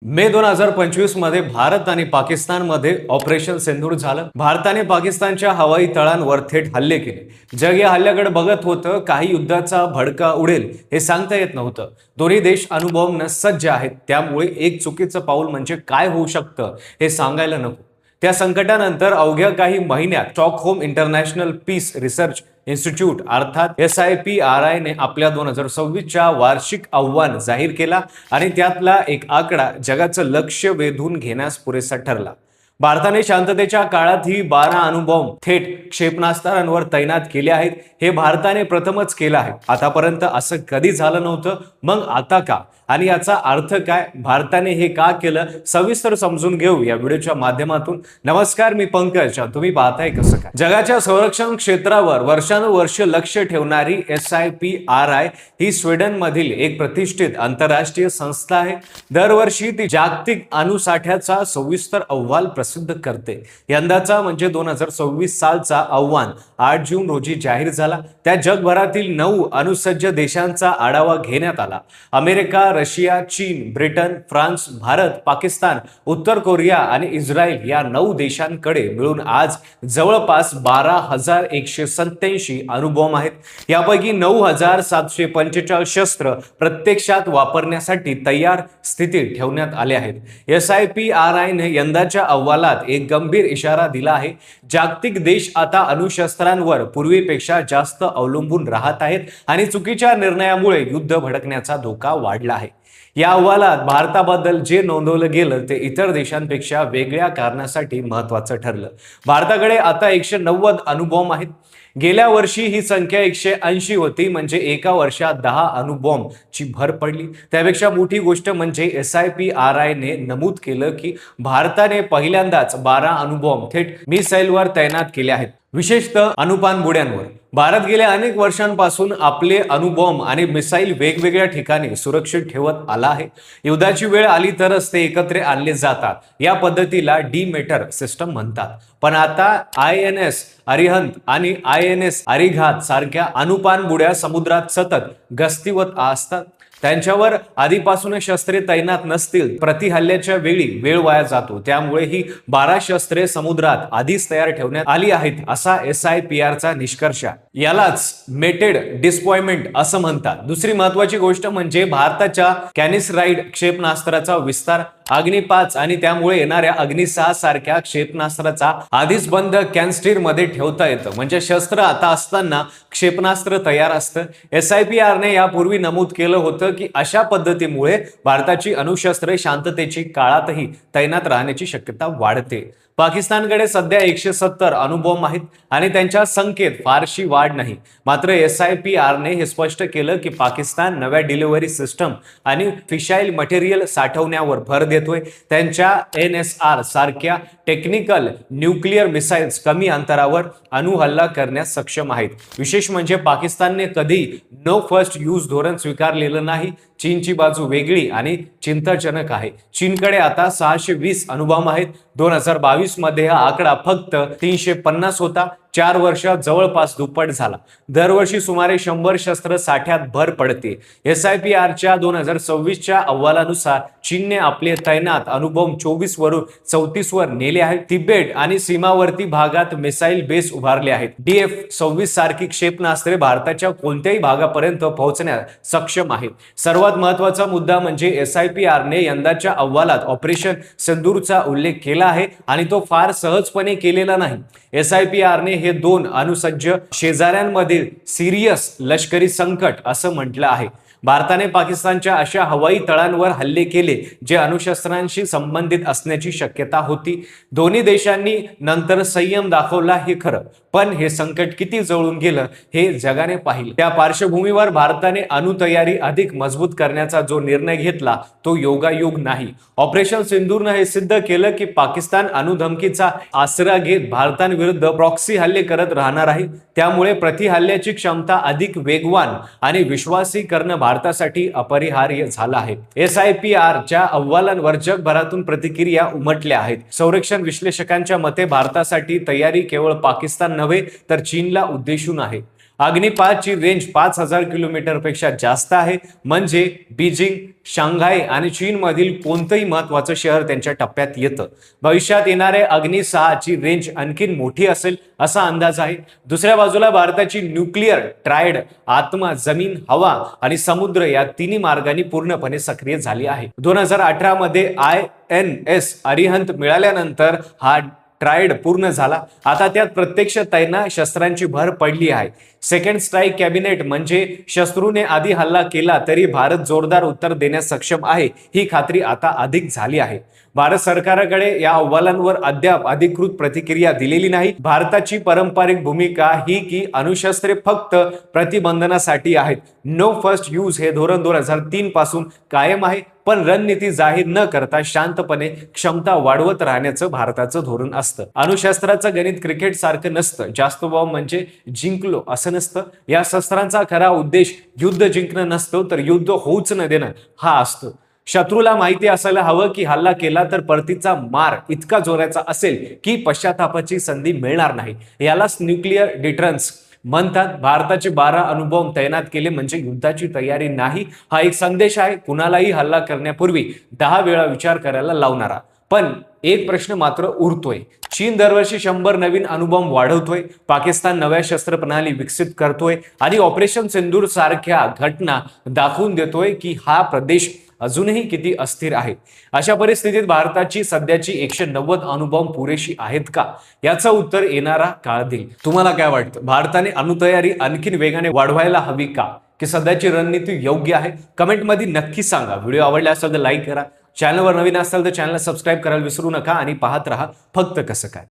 मे 2025 मध्ये भारत आणि पाकिस्तानमध्ये ऑपरेशन सिंदूर झालं। भारताने पाकिस्तानच्या हवाई तळांवर थेट हल्ले केले। जग या हल्ल्याकडे बघत होतं। काही युद्धाचा भडका उडेल हे सांगता येत नव्हतं। दोन्ही देश अणुबॉम्बनं सज्ज आहेत, त्यामुळे एक चुकीचं पाऊल म्हणजे काय होऊ शकतं हे सांगायला नको। त्या संकटानंतर अवघ्या काही महिन्यात Stockholm International Peace Research Institute अर्थात SIPRI ने आपल्या 2026च्या वार्षिक अहवाल जाहीर केला आणि त्यातला एक आकडा जगाचं लक्ष वेधून घेण्यास पुरेसा ठरला। भारताने शांततेच्या काळात ही 12 अणुबॉम्ब थेट क्षेपणास्त्रांवर तैनात केले आहेत। हे भारताने प्रथमच केलं आहे। आतापर्यंत असं कधी झालं नव्हतं। मग आता का आणि याचा अर्थ काय, भारताने हे का केलं, सविस्तर समजून घेऊ या व्हिडिओच्या माध्यमातून। नमस्कार, मी पंकज, तुम्ही पाहताय कसं काय। जगाच्या संरक्षण क्षेत्रावर वर्षानुवर्ष लक्ष ठेवणारी SIPRI ही स्वीडनमधील एक प्रतिष्ठित आंतरराष्ट्रीय संस्था आहे। दरवर्षी ती जागतिक अणुसाठ्याचा सविस्तर अहवाल प्रसिद्ध करते। यंदाचा म्हणजे 2026 सालचा अहवाल 8 जून रोजी जाहीर झाला। त्या जगभरातील 9 अणुसज्ज देशांचा आढावा घेण्यात आला। अमेरिका, रशिया, चीन, ब्रिटन, फ्रान्स, भारत, पाकिस्तान, उत्तर कोरिया आणि इस्रायल या 9 देशांकडे मिळून आज जवळपास 12,187 अणुबॉम्ब आहेत। यापैकी 9,745 शस्त्र प्रत्यक्षात वापरण्यासाठी तयार स्थितीत ठेवण्यात आले आहेत। SIPRI ने यंदाच्या अहवालात एक गंभीर इशारा दिला आहे। जागतिक देश आता अणुशस्त्रांवर पूर्वीपेक्षा जास्त अवलंबून राहत आहेत आणि चुकीच्या निर्णयामुळे युद्ध भडकण्याचा धोका वाढला आहे। या अहवालात भारताबद्दल जे नोंदवलं गेलं ते इतर देशांपेक्षा वेगळ्या कारणासाठी महत्त्वाचं ठरलं। भारताकडे आता 190 अणुबॉम्ब आहेत। गेल्या वर्षी ही संख्या 180 होती, म्हणजे एका वर्षात 10 अणुबॉम्बची भर पडली। त्यापेक्षा मोठी गोष्ट म्हणजे SIPRI ने नमूद केलं की भारताने पहिल्यांदाच 12 अणुबॉम्ब थेट मिसाईलवर तैनात केले आहेत, विशेषतः अणुपाणबुड्यांवर। भारत गेल्या अनेक वर्षांपासून आपले अणुबॉम्ब आणि मिसाईल वेगवेगळ्या ठिकाणी सुरक्षित ठेवत आला आहे। युद्धाची वेळ आली तरच ते एकत्र आणले जातात। या पद्धतीला डिमेटर सिस्टम म्हणतात। पण आता INS अरिहंत आणि INS अरिघात सारख्या अणुपाणबुड्या समुद्रात सतत गस्तीवर असतात। त्यांच्यावर आधीपासूनच शस्त्रे तैनात नसतील, प्रतिहल्ल्याच्या वेळी वेळ वाया जातो। त्यामुळे ही 12 शस्त्रे समुद्रात आधीच तयार ठेवण्यात आली आहेत, असा SIPRI निष्कर्ष। यालाच मेटेड डिप्लॉयमेंट असं म्हणतात। दुसरी महत्त्वाची गोष्ट म्हणजे भारताच्या कॅनिसराइड क्षेपणास्त्राचा विस्तार। अग्नि 5 आणि त्यामुळे येणाऱ्या अग्नि 6 सारख्या क्षेपणास्त्राचा आधीच बंद कॅन्स्टिर मध्ये ठेवता येतं, म्हणजे शस्त्र आता असताना क्षेपणास्त्र तयार असतं। SIPRI ने यापूर्वी नमूद केलं होतं की अशा पद्धतीमुळे भारताची अणुशस्त्रे शांततेची काळातही तैनात राहण्याची शक्यता वाढते। पाकिस्तानकडे सध्या 170 अणुबॉम्ब आहेत आणि त्यांच्या संख्येत फारशी वाढ नाही। मात्र SIPRI ने हे स्पष्ट केलं की पाकिस्तान नव्या डिलिव्हरी सिस्टम आणि फिशाईल मटेरियल साठवण्यावर भर देतोय। त्यांच्या NSR सारख्या टेक्निकल न्यूक्लिअर मिसाइल्स कमी अंतरावर अणुहल्ला करण्यास सक्षम आहेत। विशेष म्हणजे पाकिस्तानने कधी नो फर्स्ट यूज धोरण स्वीकारलेलं नाही। चीनची बाजू वेगळी आणि चिंताजनक आहे। चीनकडे आता 620 अणुबॉम्ब आहेत। 2022 मध्ये हा आकडा फक्त 350 होता। 4 वर्षात जवळपास दुप्पट झाला। दरवर्षी सुमारे 100 शस्त्र साठ्यात भर पडते। SIPRIच्या 2026च्या अहवालानुसार चीनने आपले तैनात अणुबॉम्ब 24 वरून 34 वर नेले आहेत। तिबेट आणि सीमावर्ती भागात मिसाईल बेस उभारले आहेत। DF-26 सारखी क्षेपणास्त्रे भारताच्या कोणत्याही भागापर्यंत पोहोचण्यास सक्षम आहेत। सर्वात महत्त्वाचा मुद्दा म्हणजे SIPRI ने यंदाच्या अहवालात ऑपरेशन सिंदूरचा उल्लेख केला आहे आणि तो फार सहजपणे केलेला नाही। SIPRI ने हे 2 अणुसज्ज शेजाऱ्यांमधील सिरियस लष्करी संकट असं म्हटलं आहे। भारताने पाकिस्तानच्या अशा हवाई तळांवर हल्ले केले जे अणुशस्त्रांशी संबंधित असण्याची शक्यता होती। दोन्ही देशांनी नंतर संयम दाखवला हे खरं, पण हे संकट किती जवळून गेलं हे जगाने पाहिलं। त्या पार्श्वभूमीवर भारताने अणुतयारी अधिक मजबूत करण्याचा जो निर्णय घेतला तो योगायोग नाही। ऑपरेशन सिंदूरने हे सिद्ध केलं की पाकिस्तान अणुधमकीचा आसरा घेत भारताविरुद्ध प्रॉक्सी हल्ले करत राहणार आहे। त्यामुळे प्रतिहल्ल्याची क्षमता अधिक वेगवान आणि विश्वासी करणं भारतासाठी अपरिहार्य झालं आहे। SIPRIच्या अहवालांवर जगभरातून प्रतिक्रिया उमटल्या आहेत। संरक्षण विश्लेषकांच्या मते भारतासाठी तयारी केवळ पाकिस्तान नव्हे तर चीनला उद्देशून आहे। अग्नी-5 ची रेंज 5000 किलोमीटरपेक्षा जास्त आहे, म्हणजे बीजिंग, शांघाय आणि चीनमधील कोणतंही महत्त्वाचं शहर त्यांच्या टप्प्यात येतं. भविष्यात येणारे अग्नी-6 ची रेंज आणखीन मोठी असेल असा अंदाज आहे. दुसऱ्या बाजूला भारताची न्यूक्लिअर ट्रायड आत्मा, जमीन, हवा आणि समुद्र या तिन्ही मार्गांनी पूर्णपणे सक्रिय झाली आहे. 2018 मध्ये INS अरिहंत मिळाल्यानंतर हा ट्रायड पूर्ण झाला. आता त्यात प्रत्यक्ष तैनात शस्त्रांची भर पडली आहे. सेकंड स्ट्राईक कॅबिनेट म्हणजे शत्रूने आधी हल्ला केला तरी भारत जोरदार उत्तर देण्यास सक्षम आहे, ही खात्री आता अधिक झाली आहे. भारत सरकारकडे या अहवालांवर अद्याप अधिकृत प्रतिक्रिया दिलेली नाही. भारताची पारंपरिक भूमिका ही की अणुशस्त्रे फक्त प्रतिबंधनासाठी आहेत. नो फर्स्ट यूज हे धोरण 2003 पासून कायम आहे, पण रणनीती जाहीर न करता शांतपणे क्षमता वाढवत राहण्याचं भारताचं धोरण असतं. अणुशस्त्राचं गणित क्रिकेट सारखं नसतं. जास्त बॉम्ब म्हणजे जिंकलो असं नसतं. या शस्त्रांचा खरा उद्देश युद्ध जिंकणं नसतो, तर युद्ध होऊच न देणं हा असतो. शत्रूला माहिती असायला हवं की हल्ला केला तर परतीचा मार इतका जोराचा असेल की पश्चातापाची संधी मिळणार नाही. यालाच न्यूक्लिअर डिटरन्स म्हणतात. भारताचे 12 अणुबॉम्ब तैनात केले म्हणजे युद्धाची तयारी नाही, हा एक संदेश आहे. कुणालाही हल्ला करण्यापूर्वी 10 वेळा विचार करायला लावणारा. पण एक प्रश्न मात्र उरतोय. चीन दरवर्षी 100 नवीन अणुबॉम्ब वाढवतोय, पाकिस्तान नव्या शस्त्र प्रणाली विकसित करतोय आणि ऑपरेशन सिंदूर सारख्या घटना दाखवून देतोय की हा प्रदेश अजूनही किती अस्थिर आहे. अशा परिस्थितीत भारताची सध्याची 190 अणुबॉम्ब पुरेशी आहेत का, याचं उत्तर येणारा काळ देईल. तुम्हाला काय वाटतं, भारताने अणुतयारी आणखीन वेगाने वाढवायला हवी का, की सध्याची रणनीती योग्य आहे? कमेंटमध्ये नक्की सांगा. व्हिडिओ आवडला असेल तर लाईक करा. चॅनलवर नवीन असाल तर चॅनलला सबस्क्राईब करायला विसरू नका आणि पाहत रहा फक्त कसं काय.